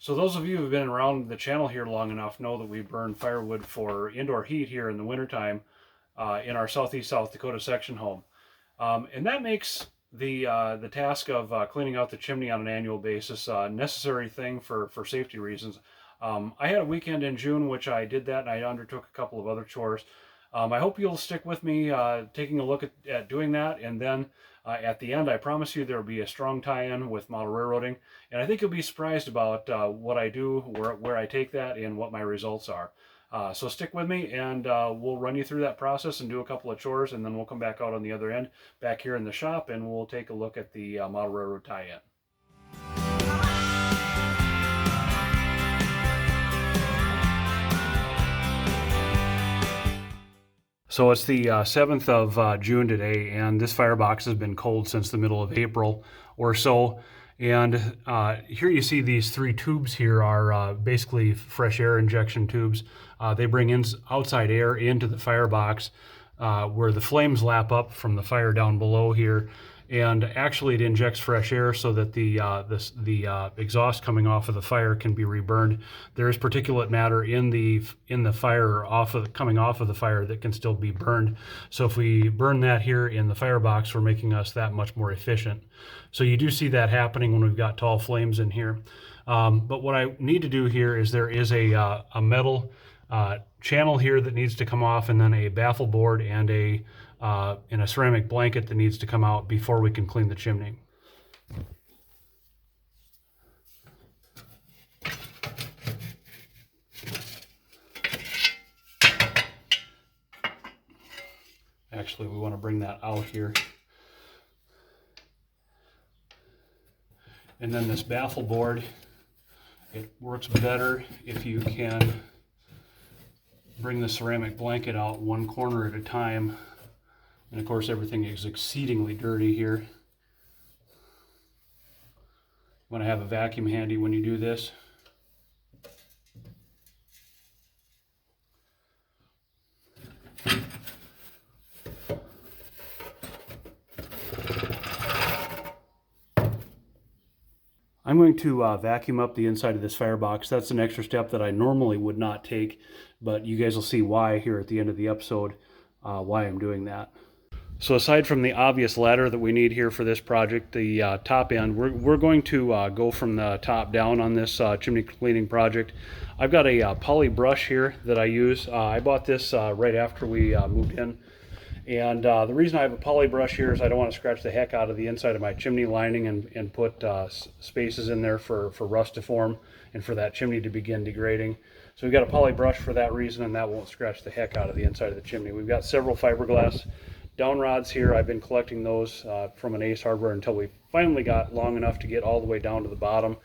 So those of you who have been around the channel here long enough know that we burn firewood for indoor heat here in the wintertime in our southeast South Dakota section home. And that makes the task of cleaning out the chimney on an annual basis a necessary thing for safety reasons. I had a weekend in June which I did that, and I undertook a couple of other chores. I hope you'll stick with me taking a look at doing that, and then at the end I promise you there will be a strong tie-in with model railroading, and I think you'll be surprised about what I do, where I take that, and what my results are. So stick with me, and we'll run you through that process and do a couple of chores, and then we'll come back out on the other end back here in the shop, and we'll take a look at the model railroad tie-in. So it's the 7th of June today, and this firebox has been cold since the middle of April or so. And here you see these 3 tubes here are basically fresh air injection tubes. They bring in outside air into the firebox where the flames lap up from the fire down below here. And actually it injects fresh air so that the exhaust coming off of the fire can be reburned. There is particulate matter in the fire coming off of the fire that can still be burned. So if we burn that here in the firebox, we're making us that much more efficient. So you do see that happening when we've got tall flames in here. But what I need to do here is there is a metal channel here that needs to come off, and then a baffle board and a ceramic blanket that needs to come out before we can clean the chimney. Actually, we want to bring that out here. And then this baffle board, it works better if you can bring the ceramic blanket out one corner at a time. And of course everything is exceedingly dirty here. You want to have a vacuum handy when you do this. I'm going to vacuum up the inside of this firebox. That's an extra step that I normally would not take, but you guys will see why here at the end of the episode, why I'm doing that. So aside from the obvious ladder that we need here for this project, the top end, we're going to go from the top down on this chimney cleaning project. I've got a poly brush here that I use. I bought this right after we moved in. And the reason I have a poly brush here is I don't want to scratch the heck out of the inside of my chimney lining and put spaces in there for rust to form and for that chimney to begin degrading. So we've got a poly brush for that reason, and that won't scratch the heck out of the inside of the chimney. We've got several fiberglass down rods here. I've been collecting those from an Ace Hardware until we finally got long enough to get all the way down to the bottom.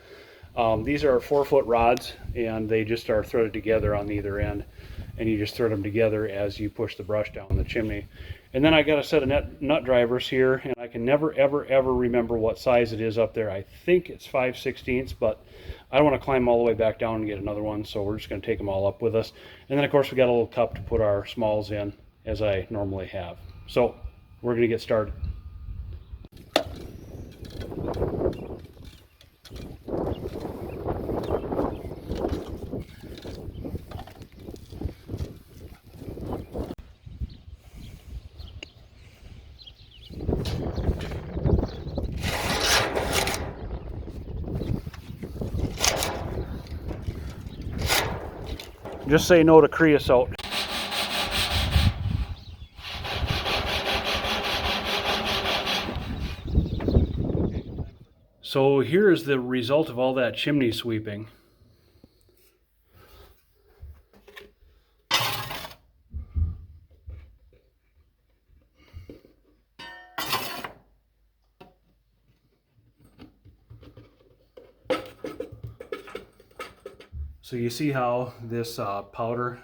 These are 4-foot rods, and they just are threaded together on either end, and you just thread them together as you push the brush down the chimney. And then I got a set of nut drivers here, and I can never ever remember what size it is up there. I think it's 5/16, but I don't want to climb all the way back down and get another one, so we're just going to take them all up with us. And then of course we got a little cup to put our smalls in, as I normally have. So we're going to get started. Just say no to creosote. So here is the result of all that chimney sweeping. So you see how this powder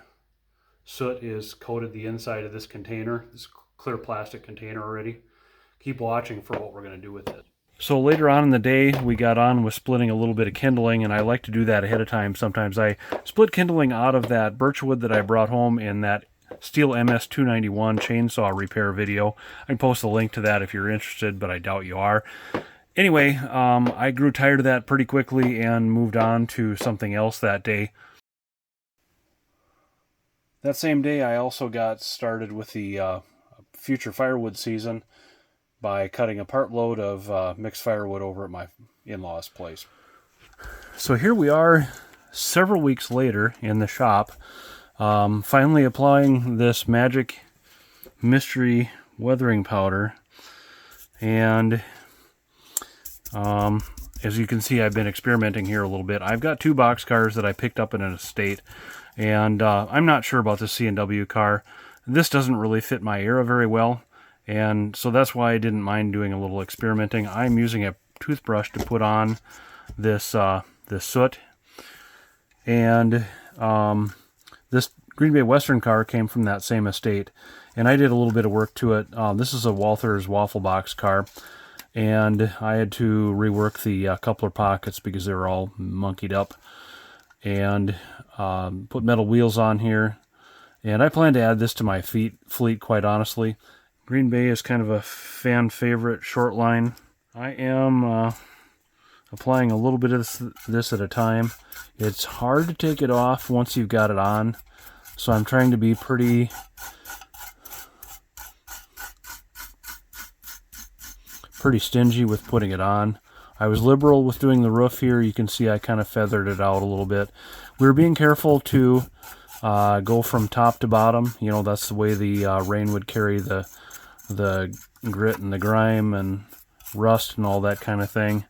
soot is coated the inside of this container, this clear plastic container already. Keep watching for what we're going to do with it. So later on in the day, we got on with splitting a little bit of kindling, and I like to do that ahead of time. Sometimes I split kindling out of that birch wood that I brought home in that Steel MS291 chainsaw repair video. I can post a link to that if you're interested, but I doubt you are. Anyway, I grew tired of that pretty quickly and moved on to something else that day. That same day, I also got started with the future firewood season by cutting a part load of mixed firewood over at my in-laws' place. So here we are several weeks later in the shop, finally applying this magic mystery weathering powder. And as you can see, I've been experimenting here a little bit. I've got 2 boxcars that I picked up in an estate, and I'm not sure about the C&W car. This doesn't really fit my era very well, and so that's why I didn't mind doing a little experimenting. I'm using a toothbrush to put on this this soot, and this Green Bay Western car came from that same estate, and I did a little bit of work to it. This is a Walther's waffle box car, and I had to rework the coupler pockets because they were all monkeyed up, and put metal wheels on here. And I plan to add this to my fleet, quite honestly. Green Bay is kind of a fan favorite short line. I am applying a little bit of this at a time. It's hard to take it off once you've got it on, so I'm trying to be pretty stingy with putting it on. I was liberal with doing the roof here. You can see I kind of feathered it out a little bit. We were being careful to go from top to bottom. You know, that's the way the rain would carry the grit and the grime and rust and all that kind of thing.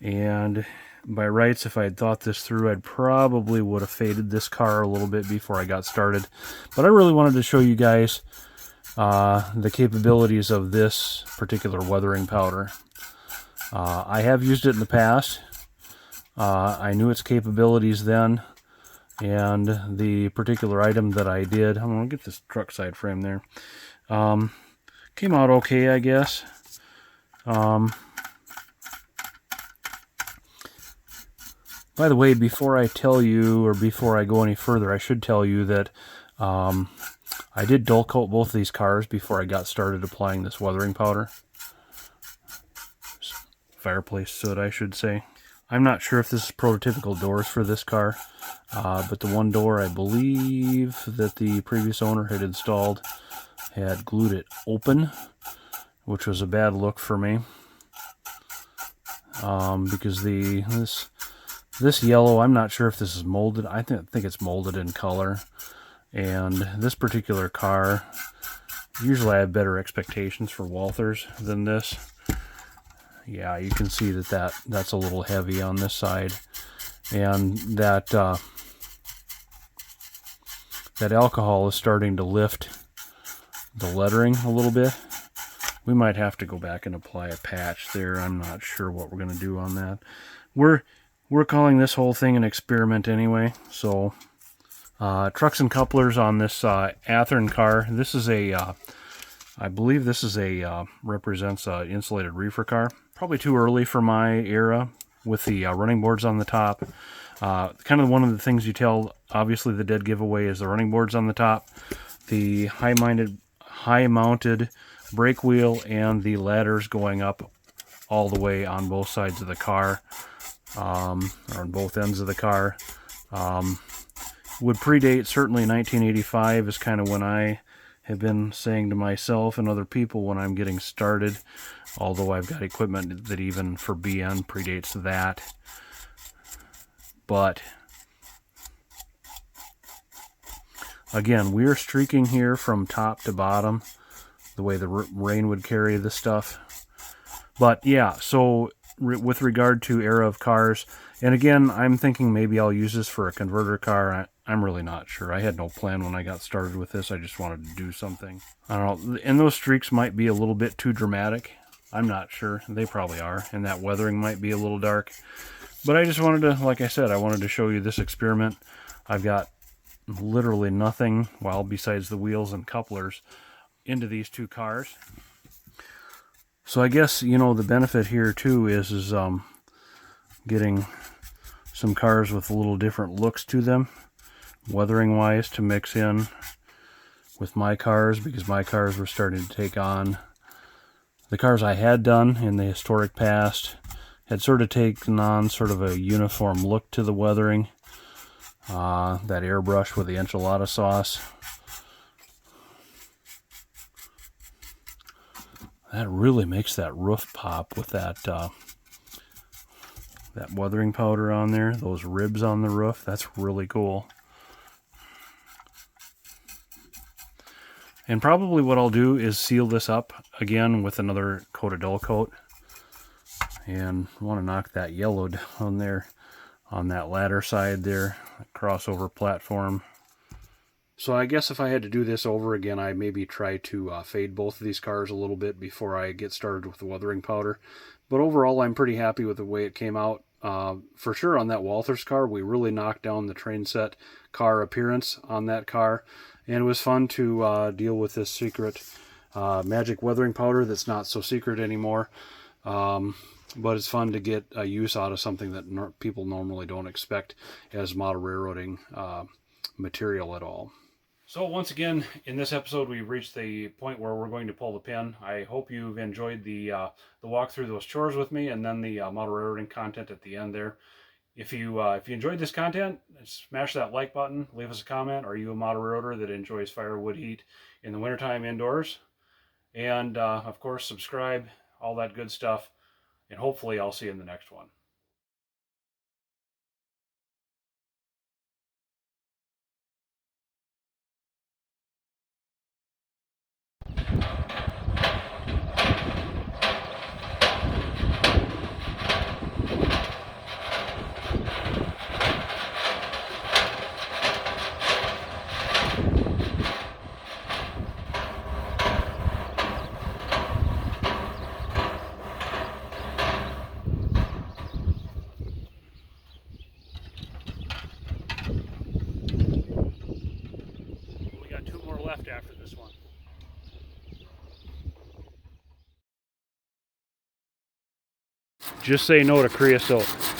And by rights, if I had thought this through, I'd probably would have faded this car a little bit before I got started. But I really wanted to show you guys the capabilities of this particular weathering powder. I have used it in the past. I knew its capabilities then, and the particular item that I did, I'm going to get this truck side frame there, came out okay, I guess. By the way, before I tell you, or before I go any further, I should tell you that I did dull coat both of these cars before I got started applying this weathering powder. Fireplace soot, I should say. I'm not sure if this is prototypical doors for this car, but the one door I believe that the previous owner had installed had glued it open, which was a bad look for me, because this yellow, I'm not sure if this is molded. I think it's molded in color. And this particular car, usually I have better expectations for Walthers than this. Yeah, you can see that's a little heavy on this side. And that alcohol is starting to lift the lettering a little bit. We might have to go back and apply a patch there. I'm not sure what we're going to do on that. We're calling this whole thing an experiment anyway. So trucks and couplers on this Athearn car. This is I believe this is represents an insulated reefer car. Probably too early for my era with the running boards on the top. Kind of one of the things you tell, obviously the dead giveaway is the running boards on the top, the high-mounted brake wheel, and the ladders going up all the way on both sides of the car, or on both ends of the car. Would predate certainly 1985 is kind of when I have been saying to myself and other people when I'm getting started, although I've got equipment that even for BN predates that. But again, we're streaking here from top to bottom, the way the rain would carry this stuff. But yeah, so with regard to era of cars, and again, I'm thinking maybe I'll use this for a converter car. I'm really not sure. I had no plan when I got started with this. I just wanted to do something. I don't know. And those streaks might be a little bit too dramatic. I'm not sure. They probably are. And that weathering might be a little dark. But I just wanted to, like I said, I wanted to show you this experiment. I've got literally nothing, well, besides the wheels and couplers, into these 2 cars. So I guess, you know, the benefit here too is getting some cars with a little different looks to them, weathering wise, to mix in with my cars, because my cars were starting to take on The cars I had done in the historic past had sort of taken on sort of a uniform look to the weathering. That airbrush with the enchilada sauce. That really makes that roof pop with that that weathering powder on there. Those ribs on the roof. That's really cool. And probably what I'll do is seal this up again with another coat of dull coat. And I want to knock that yellow down there on that ladder side there, crossover platform. So I guess if I had to do this over again, I'd maybe try to fade both of these cars a little bit before I get started with the weathering powder. But overall, I'm pretty happy with the way it came out. For sure on that Walthers car, we really knocked down the train set car appearance on that car. And it was fun to deal with this secret magic weathering powder that's not so secret anymore. But it's fun to get a use out of something that people normally don't expect as model railroading material at all. So once again, in this episode, we've reached the point where we're going to pull the pin. I hope you've enjoyed the walk through those chores with me, and then the model railroading content at the end there. If you enjoyed this content, smash that like button, leave us a comment. Are you a model railroader that enjoys firewood heat in the wintertime indoors? And of course, subscribe, all that good stuff. And hopefully I'll see you in the next one. We got 2 more left after this one. Just say no to creosote.